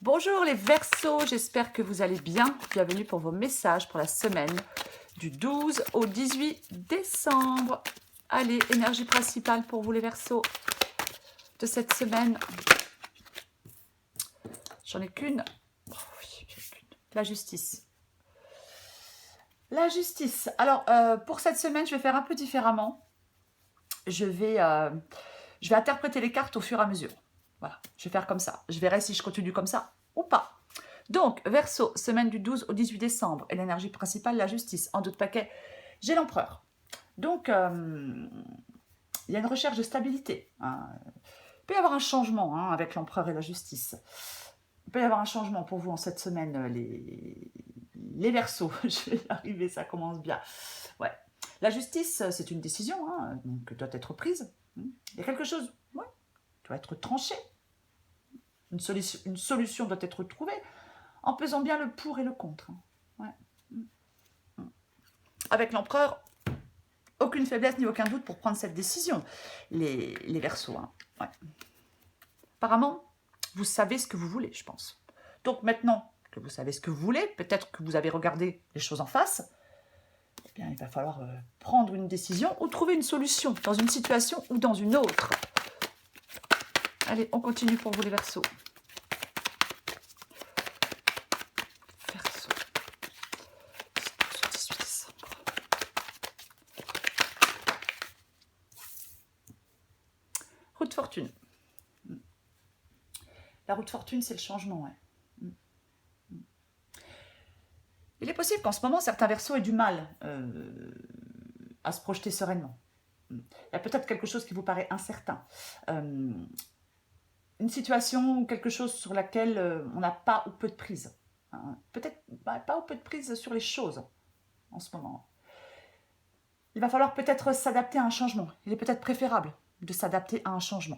Bonjour les Verseaux, j'espère que vous allez bien. Bienvenue pour vos messages pour la semaine du 12 au 18 décembre. Allez, énergie principale pour vous les Verseaux de cette semaine. J'en ai qu'une. Oh oui, j'en ai qu'une. La justice. La justice. Alors, pour cette semaine, je vais faire un peu différemment. Je vais interpréter les cartes au fur et à mesure. Voilà, je vais faire comme ça. Je verrai si je continue comme ça ou pas. Donc, Verseau, semaine du 12 au 18 décembre. Et l'énergie principale, la justice. En d'autres paquets, j'ai l'empereur. Donc, il y a une recherche de stabilité. Hein. Il peut y avoir un changement avec l'empereur et la justice. Il peut y avoir un changement pour vous en cette semaine, les Verseaux. Je vais y arriver, ça commence bien. Ouais. La justice, c'est une décision donc doit être prise. Il y a quelque chose doit être tranché. Une solution doit être trouvée en pesant bien le pour et le contre. Ouais. Avec l'empereur, aucune faiblesse ni aucun doute pour prendre cette décision, les Verseaux. Ouais. Apparemment, vous savez ce que vous voulez, je pense. Donc maintenant que vous savez ce que vous voulez, peut-être que vous avez regardé les choses en face, eh bien, il va falloir prendre une décision ou trouver une solution dans une situation ou dans une autre. Allez, on continue pour vous les Verseaux. Verseau. 18 décembre. Roue de fortune. La roue de fortune, c'est le changement. Ouais. Il est possible qu'en ce moment, certains Verseaux aient du mal à se projeter sereinement. Il y a peut-être quelque chose qui vous paraît incertain. Une situation ou quelque chose sur laquelle on n'a pas ou peu de prise. Peut-être pas ou peu de prise sur les choses en ce moment. Il va falloir peut-être s'adapter à un changement. Il est peut-être préférable de s'adapter à un changement.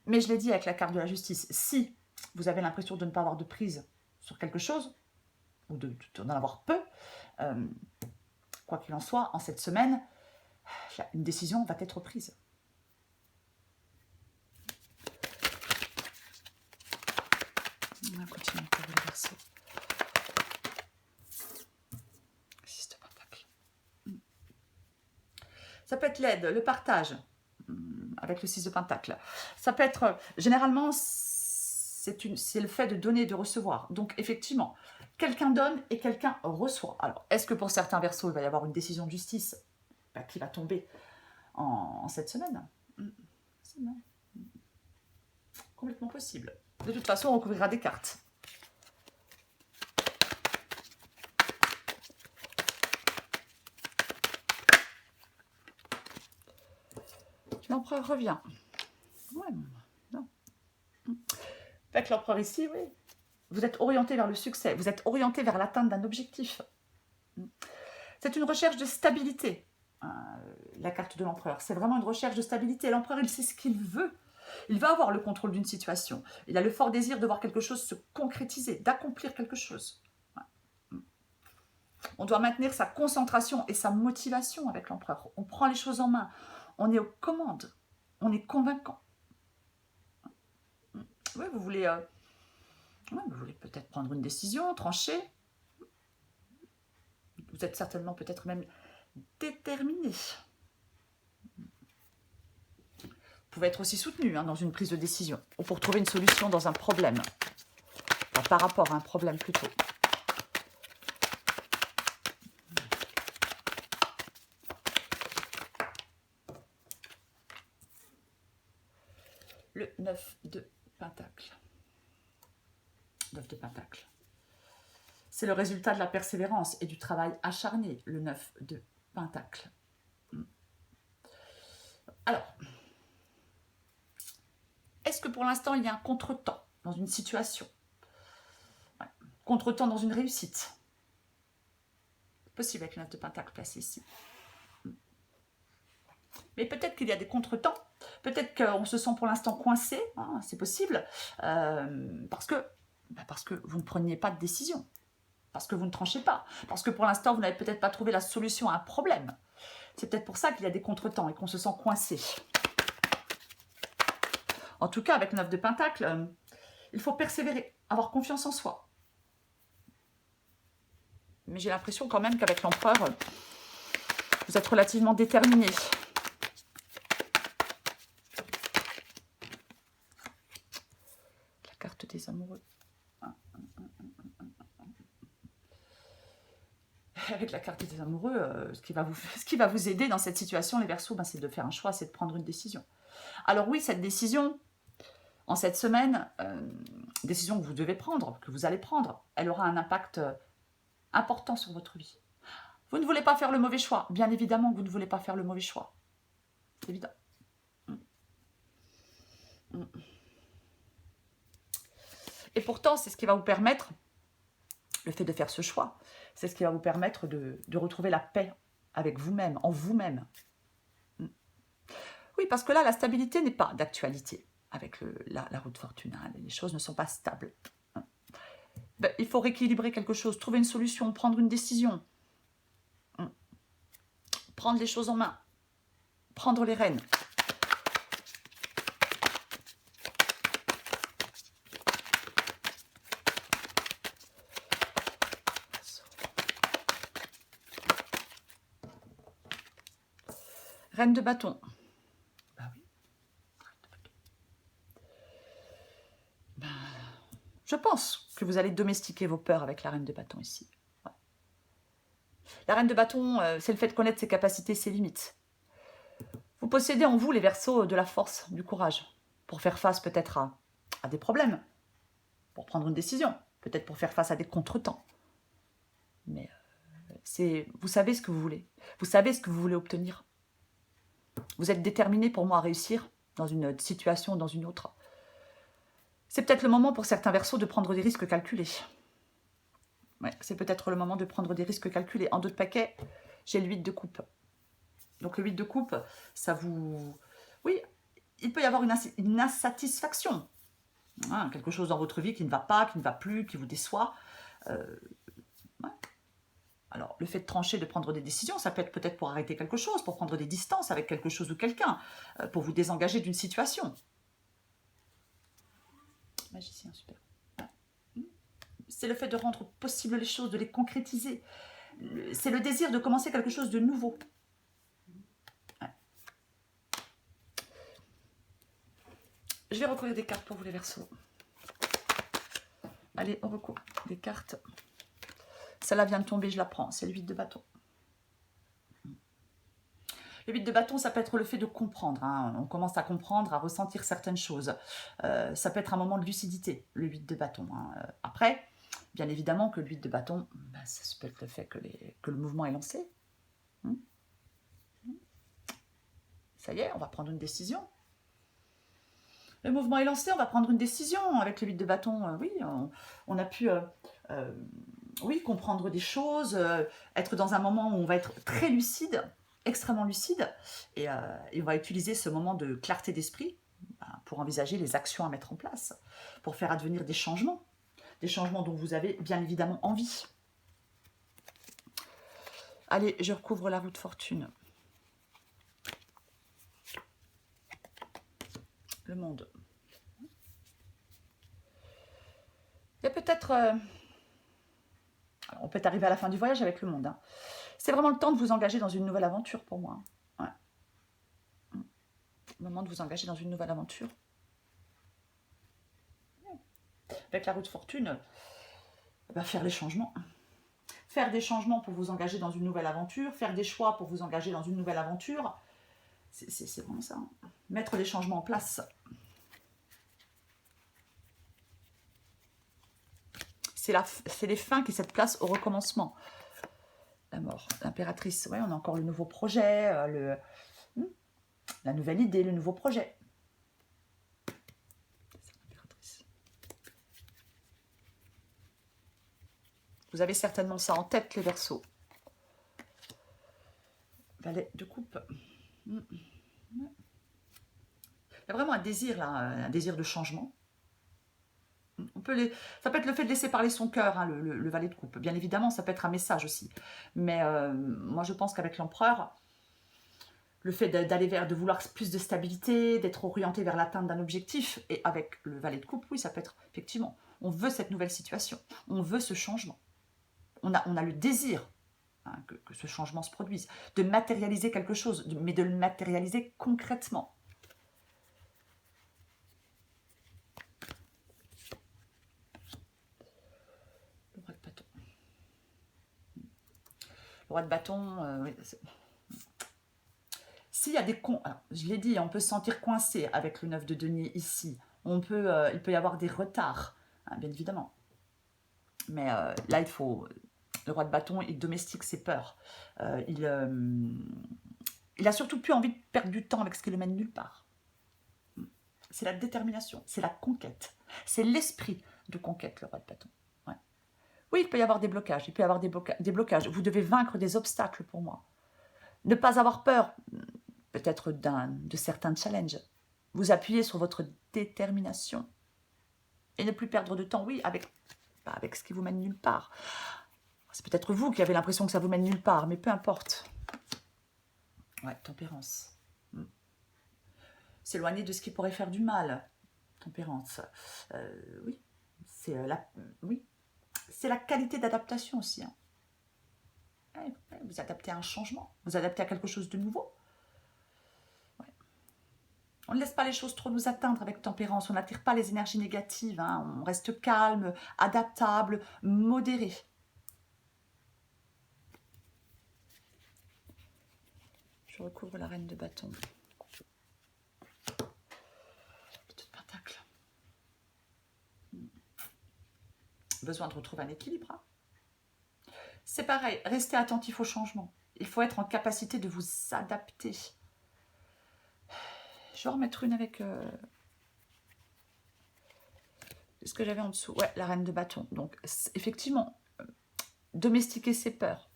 Mais je l'ai dit avec la carte de la justice, si vous avez l'impression de ne pas avoir de prise sur quelque chose, ou d'en avoir peu, quoi qu'il en soit, en cette semaine, une décision va être prise. On va continuer pour les Verseaux. 6 de Pentacle. Ça peut être l'aide, le partage, avec le 6 de Pentacle. Ça peut être, généralement, c'est le fait de donner et de recevoir. Donc, effectivement, quelqu'un donne et quelqu'un reçoit. Alors, est-ce que pour certains Verseaux, il va y avoir une décision de justice qui va tomber en cette semaine? C'est complètement possible. De toute façon, on recouvrira des cartes. L'empereur revient. Ouais, non. Avec l'empereur ici, oui. Vous êtes orienté vers le succès. Vous êtes orienté vers l'atteinte d'un objectif. C'est une recherche de stabilité, la carte de l'empereur. C'est vraiment une recherche de stabilité. L'empereur, il sait ce qu'il veut. Il va avoir le contrôle d'une situation. Il a le fort désir de voir quelque chose se concrétiser, d'accomplir quelque chose. On doit maintenir sa concentration et sa motivation avec l'empereur. On prend les choses en main. On est aux commandes. On est convaincant. Oui, vous voulez peut-être prendre une décision, trancher. Vous êtes certainement peut-être même déterminé. Vous pouvez être aussi soutenu dans une prise de décision ou pour trouver une solution dans un problème. Enfin, par rapport à un problème plutôt. Le 9 de Pentacle. 9 de Pentacle. C'est le résultat de la persévérance et du travail acharné, le 9 de Pentacle. Alors, est-ce que pour l'instant, il y a un contretemps dans une situation? Contretemps dans une réussite? Possible avec le 9 de Pentacle placé ici. Mais peut-être qu'il y a des contretemps. Peut-être qu'on se sent pour l'instant coincé, c'est possible, parce que vous ne preniez pas de décision. Parce que vous ne tranchez pas, parce que pour l'instant, vous n'avez peut-être pas trouvé la solution à un problème. C'est peut-être pour ça qu'il y a des contretemps et qu'on se sent coincé. En tout cas, avec le 9 de Pentacle, Il faut persévérer, avoir confiance en soi. Mais j'ai l'impression quand même qu'avec l'empereur, vous êtes relativement déterminé. La carte des amoureux. Avec la carte des amoureux, ce qui va vous aider dans cette situation, les Verseaux, c'est de faire un choix, c'est de prendre une décision. Alors oui, cette décision, en cette semaine, décision que vous devez prendre, que vous allez prendre, elle aura un impact important sur votre vie. Vous ne voulez pas faire le mauvais choix. Bien évidemment que vous ne voulez pas faire le mauvais choix. C'est évident. Et pourtant, c'est ce qui va vous permettre, le fait de faire ce choix, c'est ce qui va vous permettre de retrouver la paix avec vous-même, en vous-même. Oui, parce que là, la stabilité n'est pas d'actualité avec la roue de fortune. Hein. Les choses ne sont pas stables. Ben, il faut rééquilibrer quelque chose, trouver une solution, prendre une décision. Prendre les choses en main. Prendre les rênes. Reine de bâton. Bah oui. Ben, je pense que vous allez domestiquer vos peurs avec la reine de bâton ici. Ouais. La reine de bâton, c'est le fait de connaître ses capacités, ses limites. Vous possédez en vous, les Verseaux, de la force, du courage, pour faire face peut-être à des problèmes, pour prendre une décision, peut-être pour faire face à des contretemps. Mais vous savez ce que vous voulez. Vous savez ce que vous voulez obtenir. Vous êtes déterminé pour moi à réussir dans une situation ou dans une autre. C'est peut-être le moment pour certains Verseaux de prendre des risques calculés. Ouais, c'est peut-être le moment de prendre des risques calculés. En 2 de paquet, j'ai le 8 de coupe. Donc le 8 de coupe, ça vous... Oui, il peut y avoir une insatisfaction. Hein, quelque chose dans votre vie qui ne va pas, qui ne va plus, qui vous déçoit. Ouais. Alors, le fait de trancher, de prendre des décisions, ça peut être peut-être pour arrêter quelque chose, pour prendre des distances avec quelque chose ou quelqu'un, pour vous désengager d'une situation. Magicien, super. Ouais. C'est le fait de rendre possible les choses, de les concrétiser. C'est le désir de commencer quelque chose de nouveau. Ouais. Je vais recouvrir des cartes pour vous, les Verseaux. Allez, on recouvre des cartes. Celle-là vient de tomber, je la prends. C'est le 8 de bâton. Le 8 de bâton, ça peut être le fait de comprendre. Hein. On commence à comprendre, à ressentir certaines choses. Ça peut être un moment de lucidité, le 8 de bâton. Hein. Après, bien évidemment que le 8 de bâton, ça peut être le fait que le mouvement est lancé. Ça y est, on va prendre une décision. Le mouvement est lancé, on va prendre une décision. Avec le 8 de bâton, oui, on a pu oui, comprendre des choses, être dans un moment où on va être très lucide, extrêmement lucide, et on va utiliser ce moment de clarté d'esprit pour envisager les actions à mettre en place, pour faire advenir des changements dont vous avez bien évidemment envie. Allez, je recouvre la roue de fortune. Le monde. Il y a peut-être... on peut arriver à la fin du voyage avec le monde. Hein. C'est vraiment le temps de vous engager dans une nouvelle aventure pour moi. Ouais. Le moment de vous engager dans une nouvelle aventure. Avec la roue de fortune, faire les changements. Faire des changements pour vous engager dans une nouvelle aventure. Faire des choix pour vous engager dans une nouvelle aventure. C'est vraiment ça. Hein. Mettre les changements en place. C'est les fins qui cèdent place au recommencement. La mort, l'impératrice. Ouais, on a encore le nouveau projet, la nouvelle idée, le nouveau projet. Vous avez certainement ça en tête, les Verseaux. Valet de coupe. Il y a vraiment un désir, là, un désir de changement. Ça peut être le fait de laisser parler son cœur, hein, le valet de coupe. Bien évidemment, ça peut être un message aussi. Mais moi, je pense qu'avec l'empereur, le fait d'aller vers, de vouloir plus de stabilité, d'être orienté vers l'atteinte d'un objectif. Et avec le valet de coupe, oui, ça peut être, effectivement, on veut cette nouvelle situation, on veut ce changement. On a le désir hein, que ce changement se produise, de matérialiser quelque chose, mais de le matérialiser concrètement. Le roi de bâton. Le roi de bâton, oui, s'il y a des je l'ai dit, on peut se sentir coincé avec le 9 de denier ici. Il peut y avoir des retards, hein, bien évidemment. Mais là, il faut... Le roi de bâton, il domestique ses peurs. Il a surtout plus envie de perdre du temps avec ce qui le mène nulle part. C'est la détermination, c'est la conquête. C'est l'esprit de conquête, le roi de bâton. Ouais. Oui, il peut y avoir des blocages. Il peut y avoir des blocages. Vous devez vaincre des obstacles pour moi. Ne pas avoir peur, peut-être de certains challenges. Vous appuyez sur votre détermination. Et ne plus perdre de temps, oui, avec ce qui vous mène nulle part. C'est peut-être vous qui avez l'impression que ça vous mène nulle part, mais peu importe. Ouais, tempérance. S'éloigner de ce qui pourrait faire du mal. Tempérance. Oui, c'est la qualité d'adaptation aussi. Hein. Vous adaptez à un changement, vous adaptez à quelque chose de nouveau. Ouais. On ne laisse pas les choses trop nous atteindre avec tempérance, on n'attire pas les énergies négatives, hein. On reste calme, adaptable, modéré. Je recouvre la reine de bâton. Toute pentacle. Besoin de retrouver un équilibre. Hein. C'est pareil, restez attentif au changement. Il faut être en capacité de vous adapter. Je vais en remettre une avec... ce que j'avais en dessous. Ouais, la reine de bâton. Donc, effectivement, domestiquer ses peurs.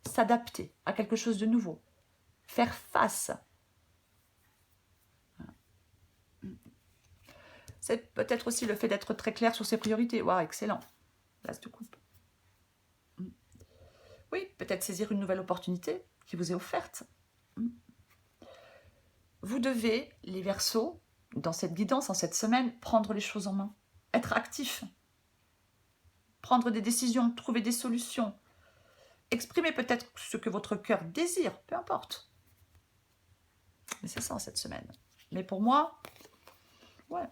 S'adapter à quelque chose de nouveau. Faire face. C'est peut-être aussi le fait d'être très clair sur ses priorités. Waouh, excellent. L'as de coupe. Oui, peut-être saisir une nouvelle opportunité qui vous est offerte. Vous devez, les Verseaux, dans cette guidance, en cette semaine, prendre les choses en main. Être actif. Prendre des décisions, trouver des solutions. Exprimer peut-être ce que votre cœur désire, peu importe. Mais c'est ça, cette semaine. Mais pour moi, ouais,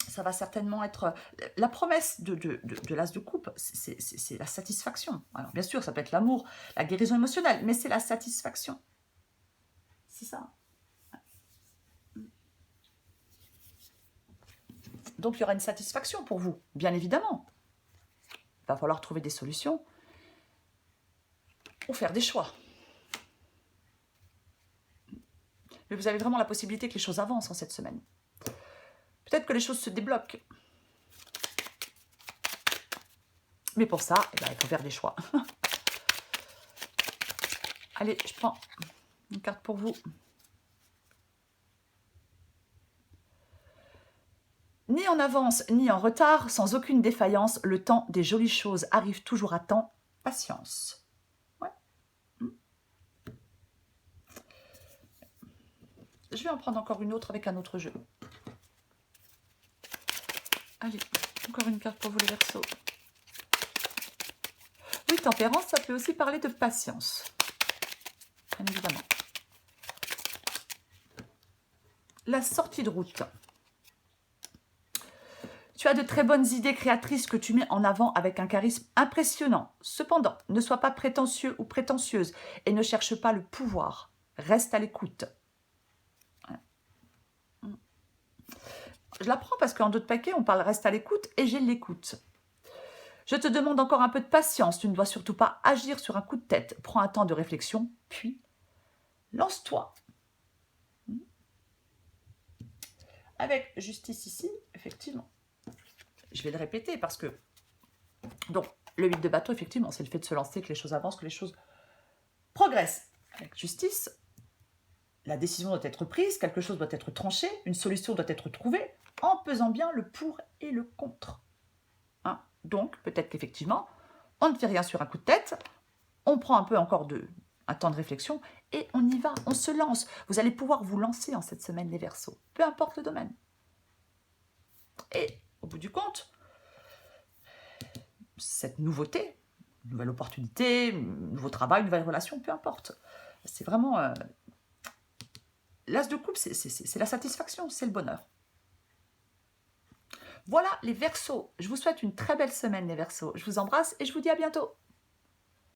ça va certainement être... La promesse de l'as de coupe, c'est la satisfaction. Alors bien sûr, ça peut être l'amour, la guérison émotionnelle, mais c'est la satisfaction. C'est ça. Donc il y aura une satisfaction pour vous, bien évidemment. Il va falloir trouver des solutions ou faire des choix. Mais vous avez vraiment la possibilité que les choses avancent en cette semaine. Peut-être que les choses se débloquent. Mais pour ça, eh ben, il faut faire des choix. Allez, je prends une carte pour vous. Ni en avance, ni en retard, sans aucune défaillance, le temps des jolies choses arrive toujours à temps. Patience. Ouais. Je vais en prendre encore une autre avec un autre jeu. Allez, encore une carte pour vous les Verseaux. Oui, tempérance, ça peut aussi parler de patience. Bien évidemment. La sortie de route. Tu as de très bonnes idées créatrices que tu mets en avant avec un charisme impressionnant. Cependant, ne sois pas prétentieux ou prétentieuse et ne cherche pas le pouvoir. Reste à l'écoute. Je la prends parce qu'en d'autres paquets, on parle reste à l'écoute et j'ai l'écoute. Je te demande encore un peu de patience. Tu ne dois surtout pas agir sur un coup de tête. Prends un temps de réflexion, puis lance-toi. Avec justice ici, effectivement. Je vais le répéter parce que... Donc, le 8 de bâton, effectivement, c'est le fait de se lancer, que les choses avancent, que les choses progressent. Avec justice, la décision doit être prise, quelque chose doit être tranché, une solution doit être trouvée, en pesant bien le pour et le contre. Hein? Donc, peut-être qu'effectivement, on ne fait rien sur un coup de tête, on prend un peu encore un temps de réflexion et on y va, on se lance. Vous allez pouvoir vous lancer en cette semaine, les Verseaux, peu importe le domaine. Et au bout du compte, cette nouveauté, nouvelle opportunité, nouveau travail, nouvelle relation, peu importe. C'est vraiment... l'as de coupe, c'est la satisfaction, c'est le bonheur. Voilà les Verseaux. Je vous souhaite une très belle semaine, les Verseaux. Je vous embrasse et je vous dis à bientôt.